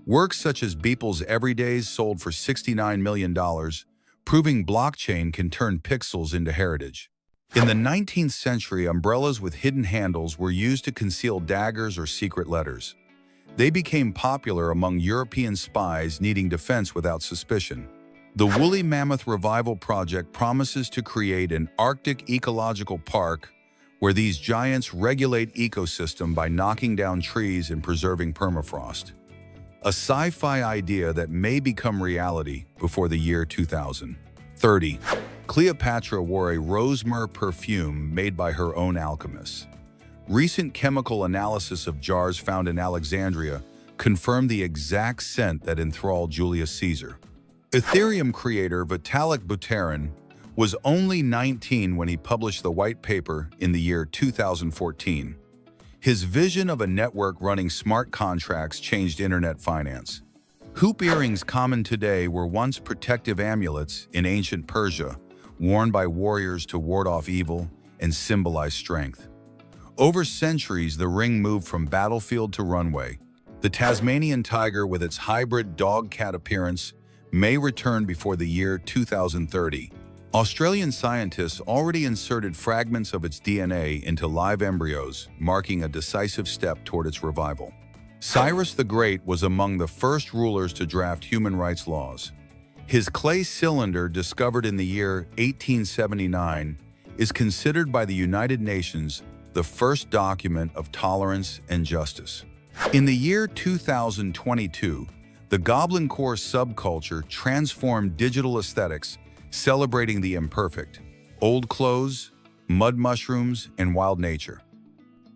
Works such as Beeple's Everydays sold for $69 million, proving blockchain can turn pixels into heritage. In the 19th century, umbrellas with hidden handles were used to conceal daggers or secret letters. They became popular among European spies needing defense without suspicion. The Woolly Mammoth Revival Project promises to create an Arctic ecological park where these giants regulate ecosystem by knocking down trees and preserving permafrost. A sci-fi idea that may become reality before the year 2030. Cleopatra wore a rose myrrh perfume made by her own alchemists. Recent chemical analysis of jars found in Alexandria confirmed the exact scent that enthralled Julius Caesar. Ethereum creator Vitalik Buterin was only 19 when he published the white paper in the year 2014. His vision of a network running smart contracts changed internet finance. Hoop earrings, common today, were once protective amulets in ancient Persia, worn by warriors to ward off evil and symbolize strength. Over centuries, the ring moved from battlefield to runway. The Tasmanian tiger, with its hybrid dog-cat appearance, may return before the year 2030. Australian scientists already inserted fragments of its DNA into live embryos, marking a decisive step toward its revival. Cyrus the Great was among the first rulers to draft human rights laws. His clay cylinder, discovered in the year 1879, is considered by the United Nations the first document of tolerance and justice. In the year 2022, the Goblin Core subculture transformed digital aesthetics, celebrating the imperfect, old clothes, mud mushrooms, and wild nature.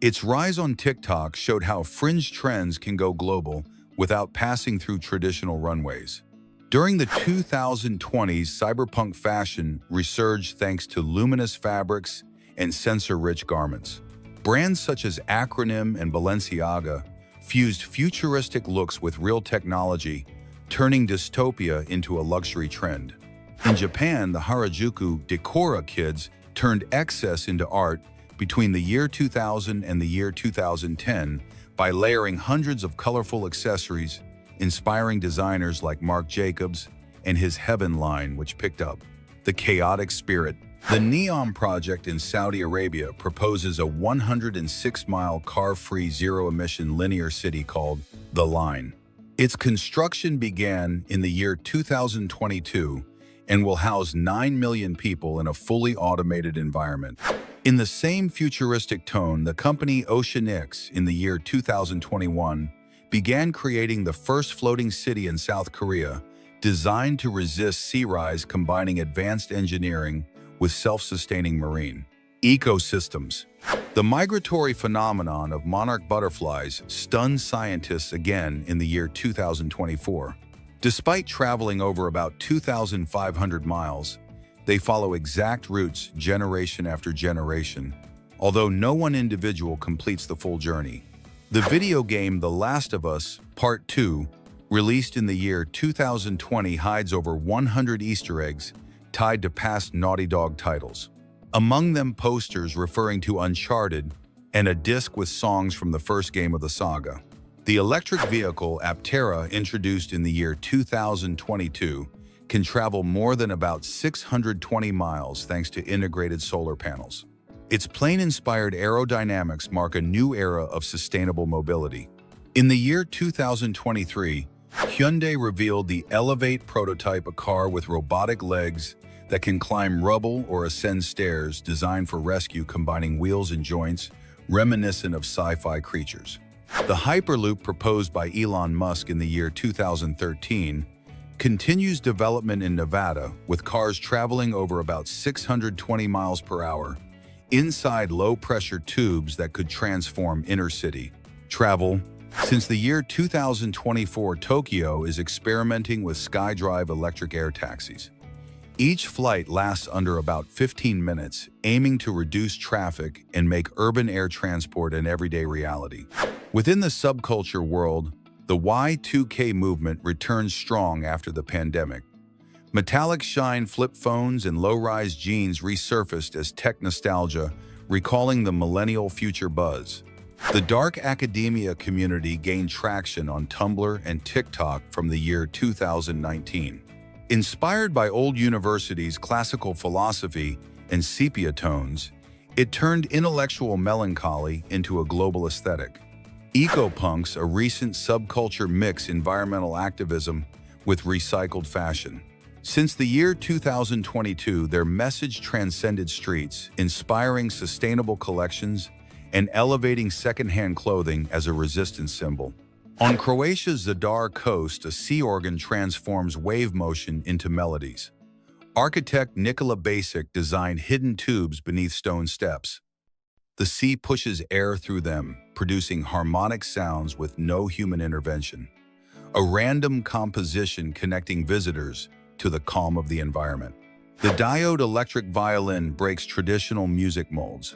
Its rise on TikTok showed how fringe trends can go global without passing through traditional runways. During the 2020s, cyberpunk fashion resurged thanks to luminous fabrics and sensor-rich garments. Brands such as Acronym and Balenciaga fused futuristic looks with real technology, turning dystopia into a luxury trend. In Japan, the Harajuku Decora kids turned excess into art between the year 2000 and the year 2010 by layering hundreds of colorful accessories, inspiring designers like Marc Jacobs and his Heaven line, which picked up the chaotic spirit. The NEOM project in Saudi Arabia proposes a 106-mile car-free zero-emission linear city called The Line. Its construction began in the year 2022 and will house 9 million people in a fully automated environment. In the same futuristic tone, the company Oceanix, in the year 2021, began creating the first floating city in South Korea, designed to resist sea rise, combining advanced engineering with self-sustaining marine ecosystems. The migratory phenomenon of monarch butterflies stunned scientists again in the year 2024. Despite traveling over about 2,500 miles, They follow exact routes generation after generation, although no one individual completes the full journey. The video game The Last of Us Part 2, released in the year 2020, hides over 100 Easter eggs tied to past Naughty Dog titles. Among them, posters referring to Uncharted and a disc with songs from the first game of the saga. The electric vehicle Aptera, introduced in the year 2022, can travel more than about 620 miles thanks to integrated solar panels. Its plane-inspired aerodynamics mark a new era of sustainable mobility. In the year 2023, Hyundai revealed the Elevate prototype, a car with robotic legs that can climb rubble or ascend stairs, designed for rescue, combining wheels and joints reminiscent of sci-fi creatures. The Hyperloop, proposed by Elon Musk in the year 2013, continues development in Nevada, with cars traveling over about 620 miles per hour inside low-pressure tubes that could transform inner-city travel. Since the year 2024, Tokyo is experimenting with SkyDrive electric air taxis. Each flight lasts under about 15 minutes, aiming to reduce traffic and make urban air transport an everyday reality. Within the subculture world, the Y2K movement returns strong after the pandemic. Metallic shine flip phones and low-rise jeans resurfaced as tech nostalgia, recalling the millennial future buzz. The dark academia community gained traction on Tumblr and TikTok from the year 2019. Inspired by old universities' classical philosophy and sepia tones, it turned intellectual melancholy into a global aesthetic. Eco-punks, a recent subculture, mix environmental activism with recycled fashion. Since the year 2022, their message transcended streets, inspiring sustainable collections and elevating secondhand clothing as a resistance symbol. On Croatia's Zadar coast, a sea organ transforms wave motion into melodies. Architect Nikola Basic designed hidden tubes beneath stone steps. The sea pushes air through them, producing harmonic sounds with no human intervention. A random composition connecting visitors to the calm of the environment. The diode electric violin breaks traditional music molds.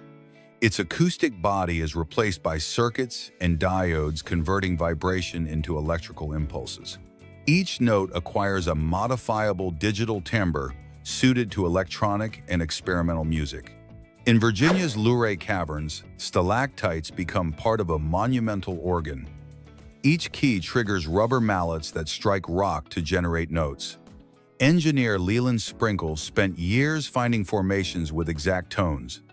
Its acoustic body is replaced by circuits and diodes, converting vibration into electrical impulses. Each note acquires a modifiable digital timbre suited to electronic and experimental music. In Virginia's Luray Caverns, stalactites become part of a monumental organ. Each key triggers rubber mallets that strike rock to generate notes. Engineer Leland Sprinkle spent years finding formations with exact tones.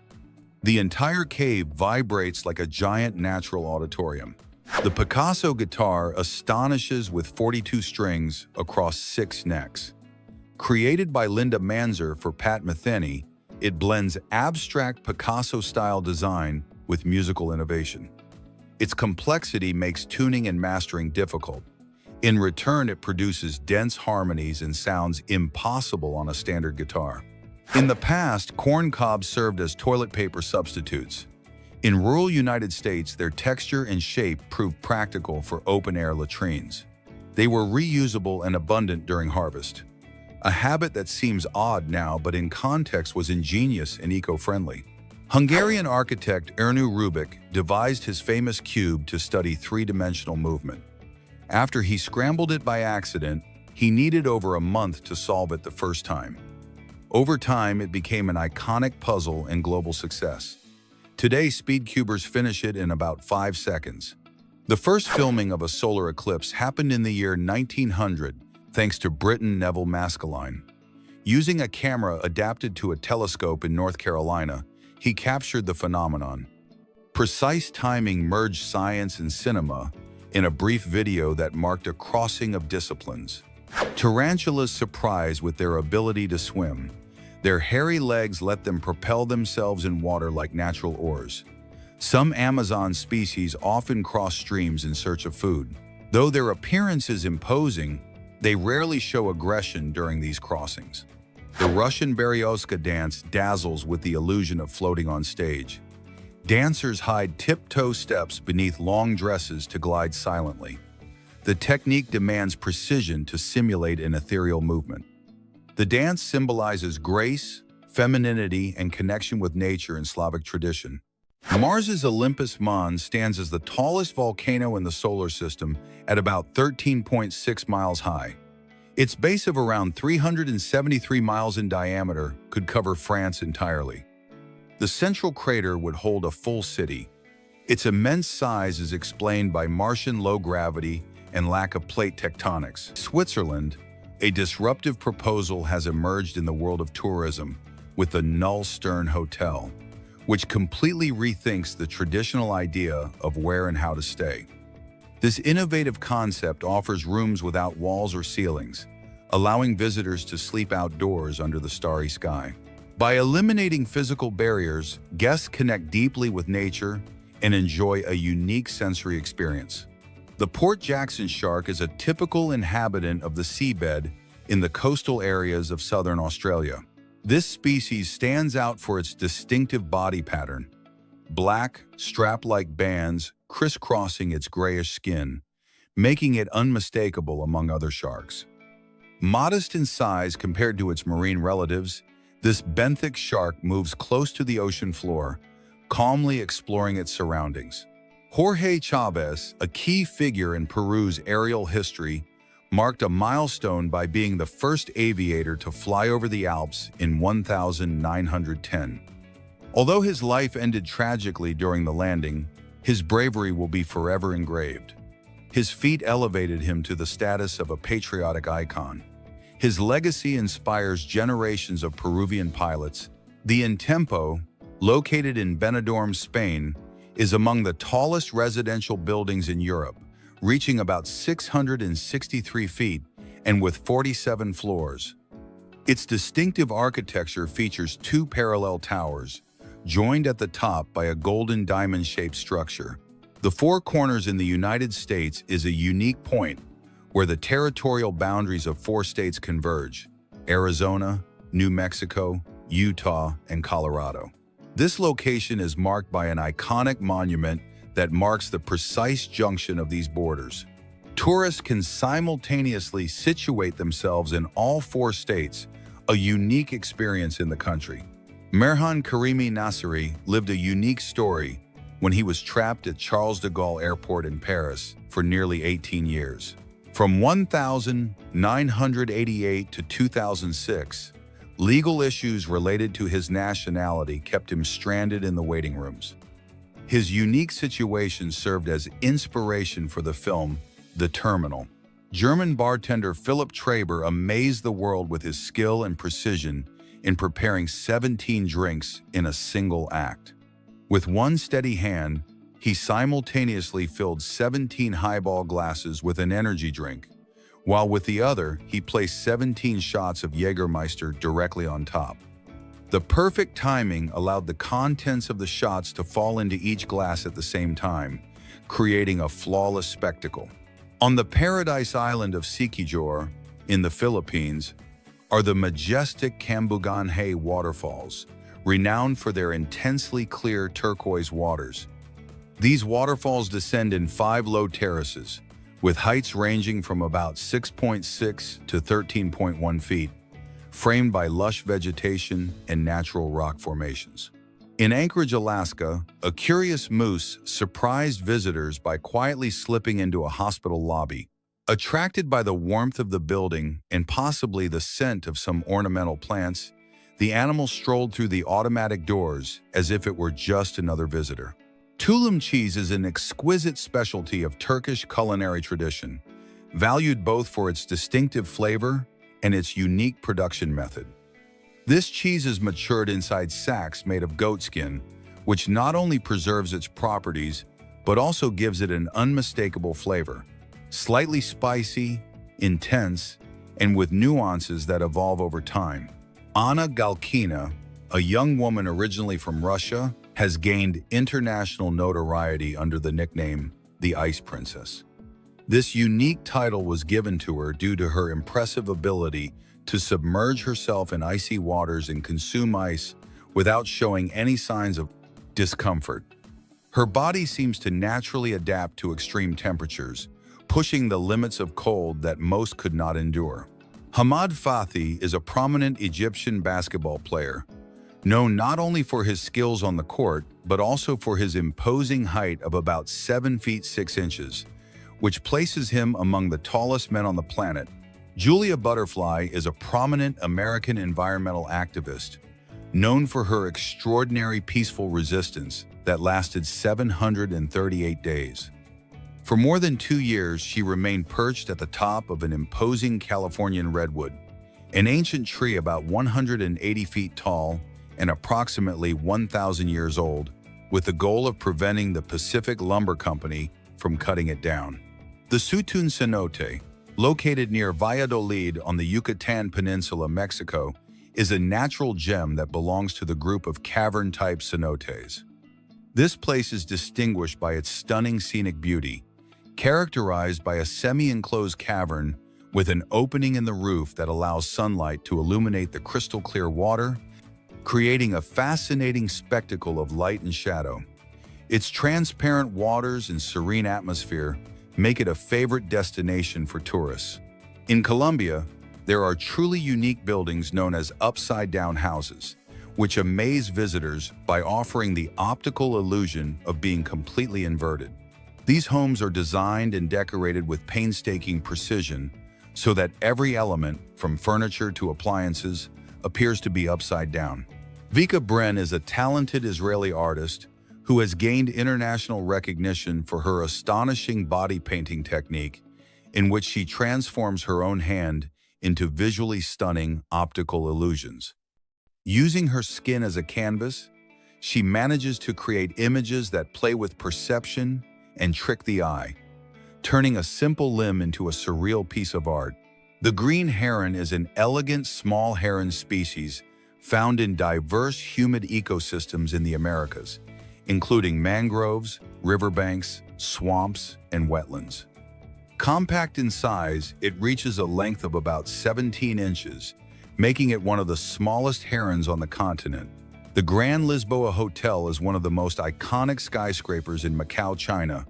The entire cave vibrates like a giant natural auditorium. The Picasso guitar astonishes with 42 strings across 6 necks. Created by Linda Manzer for Pat Metheny, it blends abstract Picasso-style design with musical innovation. Its complexity makes tuning and mastering difficult. In return, it produces dense harmonies and sounds impossible on a standard guitar. In the past, corn cobs served as toilet paper substitutes. In rural United States, their texture and shape proved practical for open-air latrines. They were reusable and abundant during harvest. A habit that seems odd now, but in context was ingenious and eco-friendly. Hungarian architect Erno Rubik devised his famous cube to study three-dimensional movement. After he scrambled it by accident, he needed over a month to solve it the first time. Over time, it became an iconic puzzle and global success. Today, speedcubers finish it in about 5 seconds. The first filming of a solar eclipse happened in the year 1900, thanks to Briton Neville Maskelyne. Using a camera adapted to a telescope in North Carolina, he captured the phenomenon. Precise timing merged science and cinema in a brief video that marked a crossing of disciplines. Tarantulas surprise with their ability to swim. Their hairy legs let them propel themselves in water like natural oars. Some Amazon species often cross streams in search of food. Though their appearance is imposing, they rarely show aggression during these crossings. The Russian Berezovka dance dazzles with the illusion of floating on stage. Dancers hide tiptoe steps beneath long dresses to glide silently. The technique demands precision to simulate an ethereal movement. The dance symbolizes grace, femininity, and connection with nature in Slavic tradition. Mars's Olympus Mons stands as the tallest volcano in the solar system at about 13.6 miles high. Its base of around 373 miles in diameter could cover France entirely. The central crater would hold a full city. Its immense size is explained by Martian low gravity and lack of plate tectonics. Switzerland, a disruptive proposal has emerged in the world of tourism with the Null Stern Hotel, which completely rethinks the traditional idea of where and how to stay. This innovative concept offers rooms without walls or ceilings, allowing visitors to sleep outdoors under the starry sky. By eliminating physical barriers, guests connect deeply with nature and enjoy a unique sensory experience. The Port Jackson shark is a typical inhabitant of the seabed in the coastal areas of southern Australia. This species stands out for its distinctive body pattern, black, strap-like bands crisscrossing its grayish skin, making it unmistakable among other sharks. Modest in size compared to its marine relatives, this benthic shark moves close to the ocean floor, calmly exploring its surroundings. Jorge Chavez, a key figure in Peru's aerial history, marked a milestone by being the first aviator to fly over the Alps in 1910. Although his life ended tragically during the landing, his bravery will be forever engraved. His feat elevated him to the status of a patriotic icon. His legacy inspires generations of Peruvian pilots. The Intempo, located in Benidorm, Spain, is among the tallest residential buildings in Europe, reaching about 663 feet and with 47 floors. Its distinctive architecture features two parallel towers, joined at the top by a golden diamond-shaped structure. The Four Corners in the United States is a unique point where the territorial boundaries of four states converge: Arizona, New Mexico, Utah, and Colorado. This location is marked by an iconic monument that marks the precise junction of these borders. Tourists can simultaneously situate themselves in all four states, a unique experience in the country. Merhan Karimi Nasseri lived a unique story when he was trapped at Charles de Gaulle Airport in Paris for nearly 18 years. From 1988 to 2006, legal issues related to his nationality kept him stranded in the waiting rooms. His unique situation served as inspiration for the film The Terminal. German bartender Philipp Traber amazed the world with his skill and precision in preparing 17 drinks in a single act. With one steady hand, he simultaneously filled 17 highball glasses with an energy drink, while with the other, he placed 17 shots of Jägermeister directly on top. The perfect timing allowed the contents of the shots to fall into each glass at the same time, creating a flawless spectacle. On the paradise island of Siquijor, in the Philippines, are the majestic Cambuganhay waterfalls, renowned for their intensely clear turquoise waters. These waterfalls descend in 5 low terraces, with heights ranging from about 6.6 to 13.1 feet, framed by lush vegetation and natural rock formations. In Anchorage, Alaska, a curious moose surprised visitors by quietly slipping into a hospital lobby. Attracted by the warmth of the building and possibly the scent of some ornamental plants, the animal strolled through the automatic doors as if it were just another visitor. Tulum cheese is an exquisite specialty of Turkish culinary tradition, valued both for its distinctive flavor and its unique production method. This cheese is matured inside sacks made of goat skin, which not only preserves its properties, but also gives it an unmistakable flavor, slightly spicy, intense, and with nuances that evolve over time. Anna Galkina, a young woman originally from Russia, has gained international notoriety under the nickname the Ice Princess. This unique title was given to her due to her impressive ability to submerge herself in icy waters and consume ice without showing any signs of discomfort. Her body seems to naturally adapt to extreme temperatures, pushing the limits of cold that most could not endure. Hamad Fathi is a prominent Egyptian basketball player, known not only for his skills on the court, but also for his imposing height of about 7 feet 6 inches, which places him among the tallest men on the planet. Julia Butterfly is a prominent American environmental activist, known for her extraordinary peaceful resistance that lasted 738 days. For more than 2 years, she remained perched at the top of an imposing Californian redwood, an ancient tree about 180 feet tall and approximately 1,000 years old, with the goal of preventing the Pacific Lumber Company from cutting it down. The Sutun cenote, located near Valladolid on the Yucatan Peninsula, Mexico, is a natural gem that belongs to the group of cavern-type cenotes. This place is distinguished by its stunning scenic beauty, characterized by a semi-enclosed cavern with an opening in the roof that allows sunlight to illuminate the crystal-clear water, creating a fascinating spectacle of light and shadow. Its transparent waters and serene atmosphere make it a favorite destination for tourists. In Colombia, there are truly unique buildings known as upside-down houses, which amaze visitors by offering the optical illusion of being completely inverted. These homes are designed and decorated with painstaking precision so that every element, from furniture to appliances, appears to be upside down. Vika Bren is a talented Israeli artist who has gained international recognition for her astonishing body painting technique, in which she transforms her own hand into visually stunning optical illusions. Using her skin as a canvas, she manages to create images that play with perception and trick the eye, turning a simple limb into a surreal piece of art. The green heron is an elegant small heron species found in diverse humid ecosystems in the Americas, including mangroves, riverbanks, swamps, and wetlands. Compact in size, it reaches a length of about 17 inches, making it one of the smallest herons on the continent. The Grand Lisboa Hotel is one of the most iconic skyscrapers in Macau, China,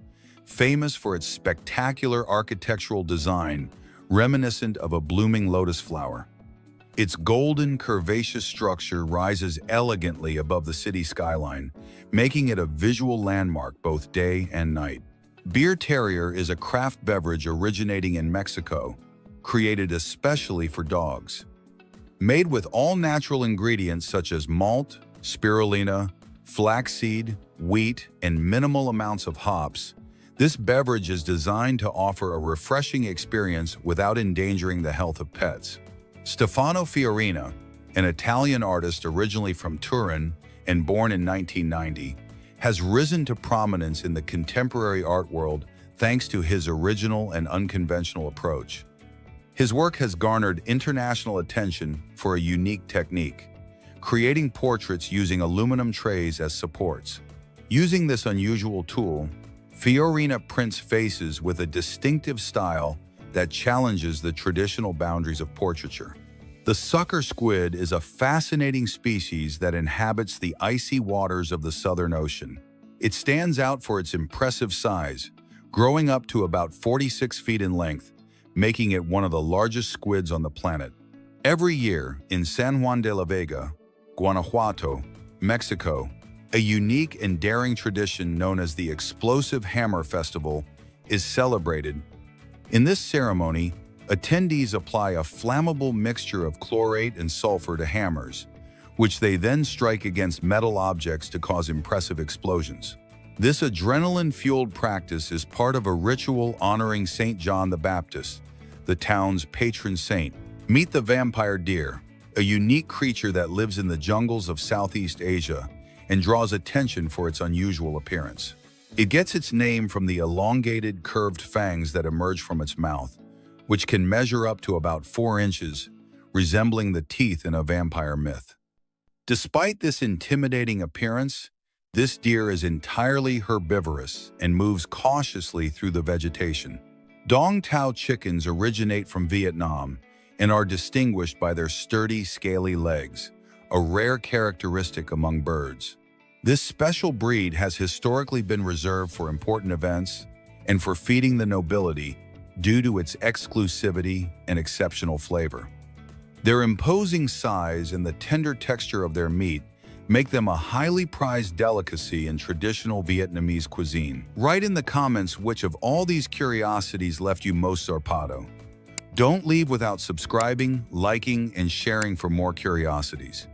famous for its spectacular architectural design reminiscent of a blooming lotus flower. Its golden, curvaceous structure rises elegantly above the city skyline, making it a visual landmark both day and night. Beer Terrier is a craft beverage originating in Mexico, created especially for dogs. Made with all-natural ingredients such as malt, spirulina, flaxseed, wheat, and minimal amounts of hops, this beverage is designed to offer a refreshing experience without endangering the health of pets. Stefano Fiorina, an Italian artist originally from Turin and born in 1990, has risen to prominence in the contemporary art world thanks to his original and unconventional approach. His work has garnered international attention for a unique technique, creating portraits using aluminum trays as supports. Using this unusual tool, Fiorina prints faces with a distinctive style that challenges the traditional boundaries of portraiture. The sucker squid is a fascinating species that inhabits the icy waters of the Southern Ocean. It stands out for its impressive size, growing up to about 46 feet in length, making it one of the largest squids on the planet. Every year, in San Juan de la Vega, Guanajuato, Mexico, a unique and daring tradition known as the Explosive Hammer Festival is celebrated. In this ceremony, attendees apply a flammable mixture of chlorate and sulfur to hammers, which they then strike against metal objects to cause impressive explosions. This adrenaline-fueled practice is part of a ritual honoring Saint John the Baptist, the town's patron saint. Meet the vampire deer, a unique creature that lives in the jungles of Southeast Asia and draws attention for its unusual appearance. It gets its name from the elongated, curved fangs that emerge from its mouth, which can measure up to about 4 inches, resembling the teeth in a vampire myth. Despite this intimidating appearance, this deer is entirely herbivorous and moves cautiously through the vegetation. Dong Tao chickens originate from Vietnam and are distinguished by their sturdy, scaly legs, a rare characteristic among birds. This special breed has historically been reserved for important events and for feeding the nobility, due to its exclusivity and exceptional flavor. Their imposing size and the tender texture of their meat make them a highly prized delicacy in traditional Vietnamese cuisine. Write in the comments which of all these curiosities left you most Zarpado. Don't leave without subscribing, liking, and sharing for more curiosities.